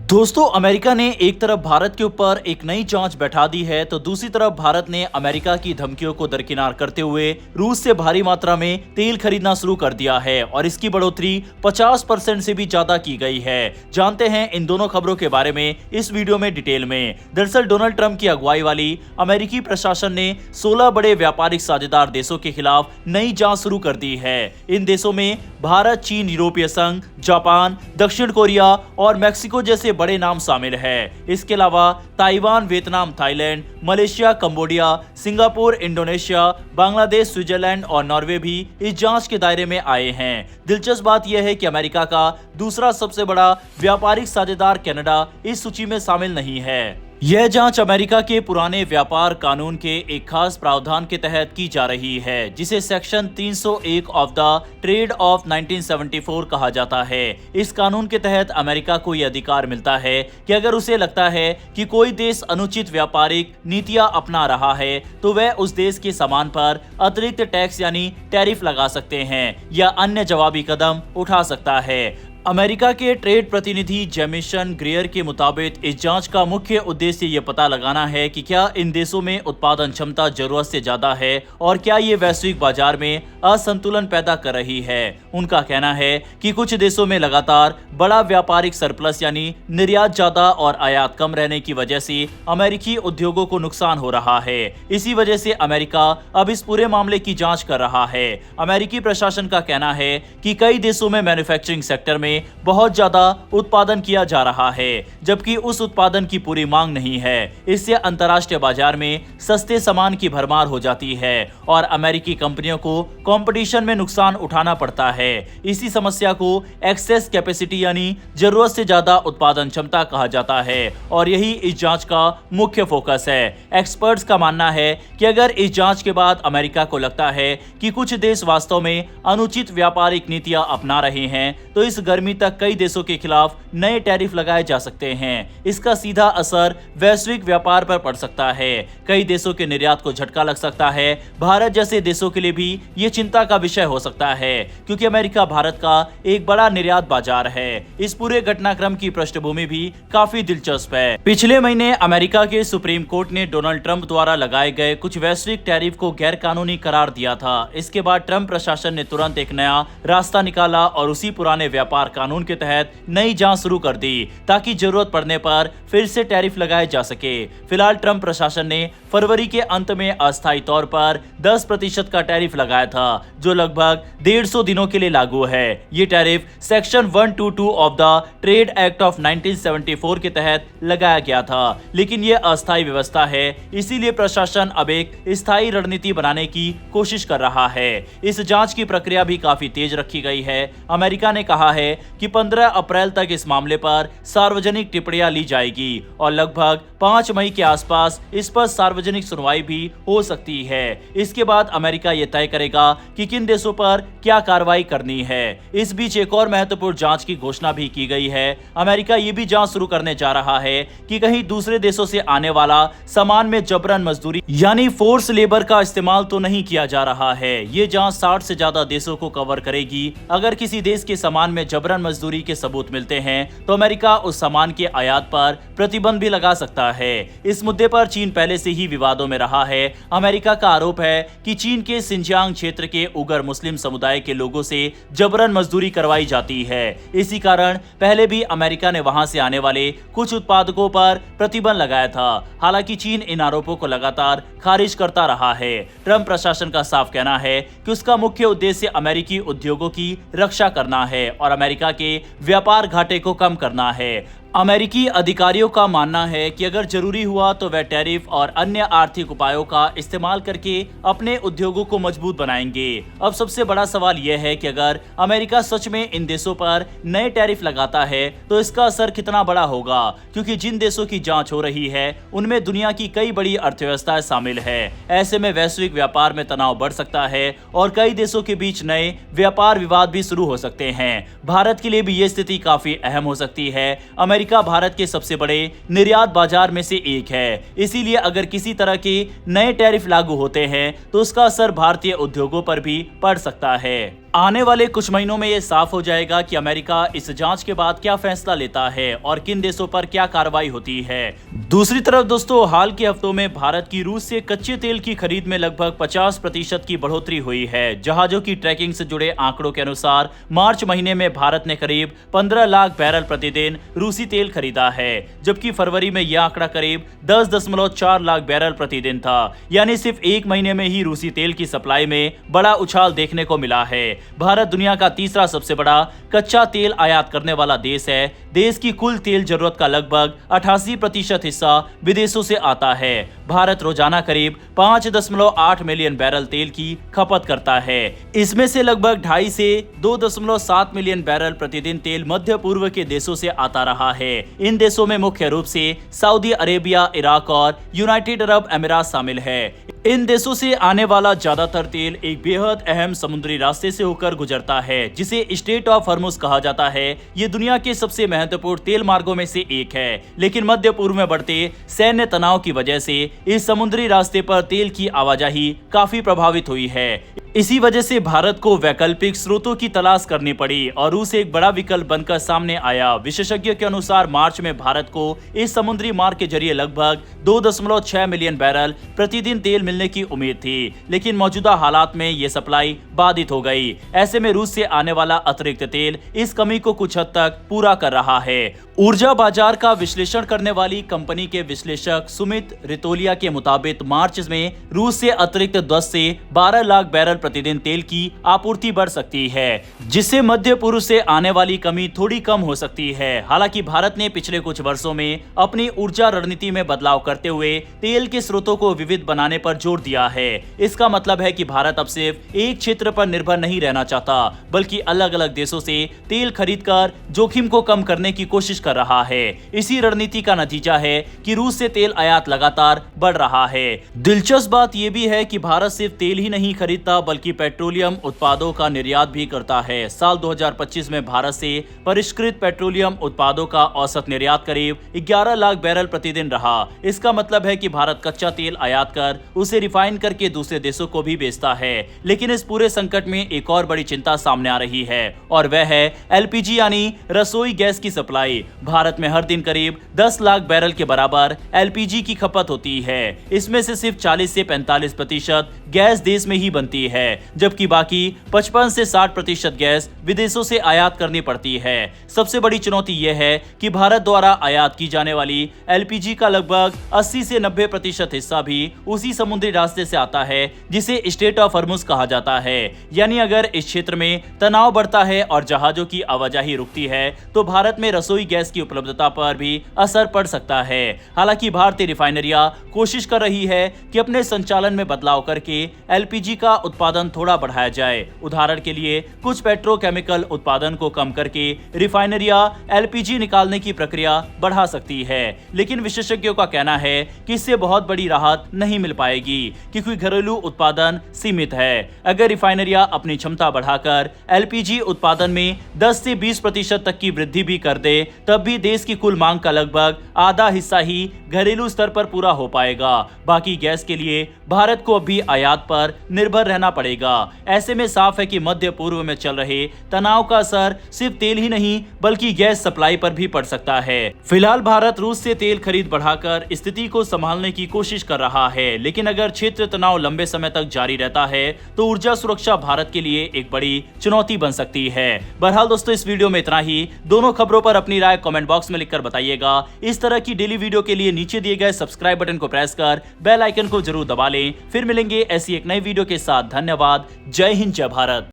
दोस्तों, अमेरिका ने एक तरफ भारत के ऊपर एक नई जांच बैठा दी है तो दूसरी तरफ भारत ने अमेरिका की धमकियों को दरकिनार करते हुए रूस से भारी मात्रा में तेल खरीदना शुरू कर दिया है और इसकी बढ़ोतरी 50% से भी ज्यादा की गई है। जानते हैं इन दोनों खबरों के बारे में इस वीडियो में डिटेल में। दरअसल डोनाल्ड ट्रंप की अगुवाई वाली अमेरिकी प्रशासन ने 16 बड़े व्यापारिक साझेदार देशों के खिलाफ नई जांच शुरू कर दी है। इन देशों में भारत, चीन, यूरोपीय संघ, जापान, दक्षिण कोरिया और मैक्सिको जैसे बड़े नाम शामिल है। इसके अलावा Taiwan, Vietnam, Thailand, Malaysia, Cambodia, Singapore, Indonesia, Bangladesh, Switzerland और नॉर्वे भी इस जांच के दायरे में आए हैं। दिलचस्प बात यह है कि अमेरिका का दूसरा सबसे बड़ा व्यापारिक साझेदार कनाडा इस सूची में शामिल नहीं है। यह जांच अमेरिका के पुराने व्यापार कानून के एक खास प्रावधान के तहत की जा रही है जिसे section 301 of the trade off 1974 कहा जाता है। इस कानून के तहत अमेरिका को यह अधिकार मिलता है कि अगर उसे लगता है कि कोई देश अनुचित व्यापारिक नीतियां अपना रहा है तो वह उस देश के सामान पर अतिरिक्त टैक्स यानी टैरिफ लगा सकते हैं या अन्य जवाबी कदम उठा सकता है। अमेरिका के ट्रेड प्रतिनिधि जेमिसन ग्रेयर के मुताबिक इस जांच का मुख्य उद्देश्य ये पता लगाना है कि क्या इन देशों में उत्पादन क्षमता जरूरत से ज्यादा है और क्या ये वैश्विक बाजार में असंतुलन पैदा कर रही है। उनका कहना है कि कुछ देशों में लगातार बड़ा व्यापारिक सरप्लस यानी निर्यात ज्यादा और आयात कम रहने की वजह से अमेरिकी उद्योगों को नुकसान हो रहा है। इसी वजह से अमेरिका अब इस पूरे मामले की जांच कर रहा है। अमेरिकी प्रशासन का कहना है कि कई देशों में मैन्युफैक्चरिंग सेक्टर में बहुत ज्यादा उत्पादन किया जा रहा है जबकि उस उत्पादन की पूरी मांग नहीं है। इससे अंतर्राष्ट्रीय बाजार में सस्ते सामान की भरमार हो जाती है और अमेरिकी कंपनियों को कंपटीशन में नुकसान उठाना पड़ता है। इसी समस्या को एक्सेस कैपेसिटी यानी जरूरत से ज्यादा उत्पादन क्षमता कहा जाता है और यही इस जांच का मुख्य फोकस है। एक्सपर्ट्स का मानना है कि अगर इस जांच के बाद अमेरिका को लगता है कि कुछ देश वास्तव में अनुचित व्यापारिक नीतियां अपना रहे हैं तो इस गर्मी तक कई देशों के खिलाफ नए टैरिफ लगाए जा सकते हैं। इसका सीधा असर वैश्विक व्यापार पर पड़ सकता है। कई देशों के निर्यात को झटका लग सकता है। भारत जैसे देशों के लिए भी ये चिंता का विषय हो सकता है क्योंकि अमेरिका भारत का एक बड़ा निर्यात बाजार है। इस पूरे घटनाक्रम की पृष्ठभूमि भी काफी दिलचस्प है। पिछले महीने अमेरिका के सुप्रीम कोर्ट ने डोनाल्ड ट्रंप द्वारा लगाए गए कुछ वैश्विक टैरिफ को गैर कानूनी करार दिया था। इसके बाद ट्रंप प्रशासन ने तुरंत एक नया रास्ता निकाला और उसी पुराने व्यापार कानून के तहत नई जांच शुरू कर दी ताकि जरूरत पड़ने पर फिर से टैरिफ लगाए जा सके। फिलहाल ट्रंप प्रशासन ने फरवरी के अंत में अस्थायी तौर पर 10% का टैरिफ लगाया था जो लगभग 150 दिनों के लिए लागू है। ये tariff section 122 of the trade act of 1974 के तहत लगाया गया था, लेकिन यह अस्थायी व्यवस्था है, इसीलिए प्रशासन अब एक स्थायी रणनीति बनाने की कोशिश कर रहा है। इस जांच की प्रक्रिया भी काफी तेज रखी गई है। अमेरिका ने कहा है कि 15 अप्रैल तक इस मामले पर सार्वजनिक टिप्पणियां ली जाएगी और लगभग 5 मई के आसपास इस पर सार्वजनिक सुनवाई भी हो सकती है। इसके बाद अमेरिका ये तय करेगा कि किन देशों पर क्या कार्रवाई करनी है। इस बीच एक और महत्वपूर्ण जांच की घोषणा भी की गई है। अमेरिका ये भी जांच शुरू करने जा रहा है कि कहीं दूसरे देशों से आने वाला सामान में जबरन मजदूरी यानी फोर्स लेबर का इस्तेमाल तो नहीं किया जा रहा है। ये जांच 60 से ज्यादा देशों को कवर करेगी। अगर किसी देश के सामान में जबरन मजदूरी के सबूत मिलते हैं तो अमेरिका उस सामान के आयात पर प्रतिबंध भी लगा सकता है। इस मुद्दे पर चीन पहले से ही विवादों में रहा है। अमेरिका का आरोप है कि चीन के सिंजियांग क्षेत्र के उगर मुस्लिम समुदाय के लोगों से जबरन मजदूरी करवाई जाती है। इसी कारण पहले भी अमेरिका ने वहां से आने वाले कुछ उत्पादकों पर प्रतिबंध लगाया था। हालांकि चीन इन आरोपों को लगातार खारिज करता रहा है। ट्रंप प्रशासन का साफ कहना है कि उसका मुख्य उद्देश्य अमेरिकी उद्योगों की रक्षा करना है और अमेरिका के व्यापार घाटे को कम करना है। अमेरिकी अधिकारियों का मानना है कि अगर जरूरी हुआ तो वह टैरिफ और अन्य आर्थिक उपायों का इस्तेमाल करके अपने उद्योगों को मजबूत बनाएंगे। अब सबसे बड़ा सवाल यह है कि अगर अमेरिका सच में इन देशों पर नए टैरिफ लगाता है तो इसका असर कितना बड़ा होगा, क्योंकि जिन देशों की जांच हो रही है उनमें दुनिया की कई बड़ी अर्थव्यवस्थाएं शामिल है। ऐसे में वैश्विक व्यापार में तनाव बढ़ सकता है और कई देशों के बीच नए व्यापार विवाद भी शुरू हो सकते हैं। भारत के लिए भी ये स्थिति काफी अहम हो सकती है। अमेरिका भारत के सबसे बड़े निर्यात बाजार में से एक है, इसीलिए अगर किसी तरह के नए टैरिफ लागू होते हैं तो उसका असर भारतीय उद्योगों पर भी पड़ सकता है। आने वाले कुछ महीनों में ये साफ हो जाएगा कि अमेरिका इस जांच के बाद क्या फैसला लेता है और किन देशों पर क्या कार्रवाई होती है। दूसरी तरफ दोस्तों, हाल के हफ्तों में भारत की रूस से कच्चे तेल की खरीद में लगभग 50% की बढ़ोतरी हुई है। जहाजों की ट्रैकिंग से जुड़े आंकड़ों के अनुसार मार्च महीने में भारत ने करीब 15 लाख बैरल प्रतिदिन रूसी तेल खरीदा है, जबकि फरवरी में यह आंकड़ा करीब 10.4 लाख बैरल प्रतिदिन था। यानी सिर्फ एक महीने में ही रूसी तेल की सप्लाई में बड़ा उछाल देखने को मिला है। भारत दुनिया का तीसरा सबसे बड़ा कच्चा तेल आयात करने वाला देश है। देश की कुल तेल जरूरत का लगभग 88% हिस्सा विदेशों से आता है। भारत रोजाना करीब 5.8 मिलियन बैरल तेल की खपत करता है। इसमें से लगभग 2.5 से 2.7 मिलियन बैरल प्रतिदिन तेल मध्य पूर्व के देशों से आता रहा है। इन देशों में मुख्य रूप से सऊदी अरेबिया, इराक और यूनाइटेड अरब अमीरात शामिल है। इन देशों से आने वाला ज्यादातर तेल एक बेहद अहम समुद्री रास्ते से होकर गुजरता है, जिसे स्ट्रेट ऑफ हॉर्मुज कहा जाता है। ये दुनिया के सबसे महत्वपूर्ण तेल मार्गों में से एक है, लेकिन मध्य पूर्व में बढ़ते सैन्य तनाव की वजह से इस समुद्री रास्ते पर तेल की आवाजाही काफी प्रभावित हुई है। इसी वजह से भारत को वैकल्पिक स्रोतों की तलाश करनी पड़ी और रूस एक बड़ा विकल्प बनकर सामने आया। विशेषज्ञों के अनुसार मार्च में भारत को इस समुद्री मार्ग के जरिए लगभग 2.6 मिलियन बैरल प्रतिदिन तेल मिलने की उम्मीद थी, लेकिन मौजूदा हालात में ये सप्लाई बाधित हो गई। ऐसे में रूस से आने वाला अतिरिक्त तेल इस कमी को कुछ हद तक पूरा कर रहा है। ऊर्जा बाजार का विश्लेषण करने वाली कंपनी के विश्लेषक सुमित रितोलिया के मुताबिक मार्च में रूस से अतिरिक्त 10 से 12 लाख बैरल प्रतिदिन तेल की आपूर्ति बढ़ सकती है, जिससे मध्य पूर्व से आने वाली कमी थोड़ी कम हो सकती है। हालांकि भारत ने पिछले कुछ वर्षों में अपनी ऊर्जा रणनीति में बदलाव करते हुए तेल के स्रोतों को विविध बनाने पर जोर दिया है। इसका मतलब है कि भारत अब सिर्फ एक क्षेत्र पर निर्भर नहीं रहना चाहता, बल्कि अलग अलग देशों से तेल खरीदकर जोखिम को कम करने की कोशिश कर रहा है। इसी रणनीति का नतीजा है कि रूस से तेल आयात लगातार बढ़ रहा है। दिलचस्प बात यह भी है कि भारत सिर्फ तेल ही नहीं खरीदता, बल्कि पेट्रोलियम उत्पादों का निर्यात भी करता है। साल 2025 में भारत से परिष्कृत पेट्रोलियम उत्पादों का औसत निर्यात करीब 11 लाख बैरल प्रतिदिन रहा। इसका मतलब है कि भारत कच्चा तेल आयात कर उसे रिफाइन करके दूसरे देशों को भी बेचता है। लेकिन इस पूरे संकट में एक और बड़ी चिंता सामने आ रही है, और वह है एलपीजी यानी रसोई गैस की सप्लाई। भारत में हर दिन करीब 10 लाख बैरल के बराबर एलपीजी की खपत होती है। इसमें से सिर्फ 40 से 45% गैस देश में ही बनती है, जबकि बाकी 55 से 60% गैस विदेशों से आयात करनी पड़ती है। सबसे बड़ी चुनौती यह है कि भारत द्वारा आयात की जाने वाली एलपीजी का लगभग 80 से 90% हिस्सा भी उसी समुद्री रास्ते से आता है, जिसे स्ट्रेट ऑफ हॉर्मुज कहा जाता है। यानी अगर इस क्षेत्र में तनाव बढ़ता है और जहाजों की आवाजाही रुकती है, तो भारत में रसोई गैस की उपलब्धता पर भी असर पड़ सकता है। हालांकि भारतीय रिफाइनरियां कोशिश कर रही है कि अपने संचालन में बदलाव करके एलपीजी का उत्पादन थोड़ा बढ़ाया जाए। उदाहरण के लिए कुछ पेट्रोकेमिकल उत्पादन को कम करके रिफाइनरियां एलपीजी निकालने की प्रक्रिया बढ़ा सकती है, लेकिन विशेषज्ञों का कहना है कि इससे बहुत बड़ी राहत नहीं मिल पाएगी, क्योंकि घरेलू उत्पादन सीमित है। अगर रिफाइनरियां अपनी क्षमता बढ़ाकर एलपीजी उत्पादन में 10 से 20% तक की वृद्धि भी कर दे, तब भी देश की कुल मांग का लगभग आधा हिस्सा ही घरेलू स्तर पर पूरा हो पाएगा। बाकी गैस के लिए भारत को अभी आयात पर निर्भर रहना पड़ेगा। ऐसे में साफ है कि मध्य पूर्व में चल रहे तनाव का असर सिर्फ तेल ही नहीं बल्कि गैस सप्लाई पर भी पड़ सकता है। फिलहाल भारत रूस से तेल खरीद बढ़ाकर स्थिति को संभालने की कोशिश कर रहा है, लेकिन अगर क्षेत्र तनाव लंबे समय तक जारी रहता है तो ऊर्जा सुरक्षा भारत के लिए एक बड़ी चुनौती बन सकती है। बहरहाल दोस्तों, इस वीडियो में इतना ही। दोनों खबरों पर अपनी राय कमेंट बॉक्स में लिखकर बताइएगा। इस तरह की डेली वीडियो के लिए नीचे दिए गए सब्सक्राइब बटन को प्रेस कर बेल आइकन को जरूर दबा लें। फिर मिलेंगे ऐसी एक नई वीडियो के साथ। धन्यवाद। जय हिंद, जय भारत।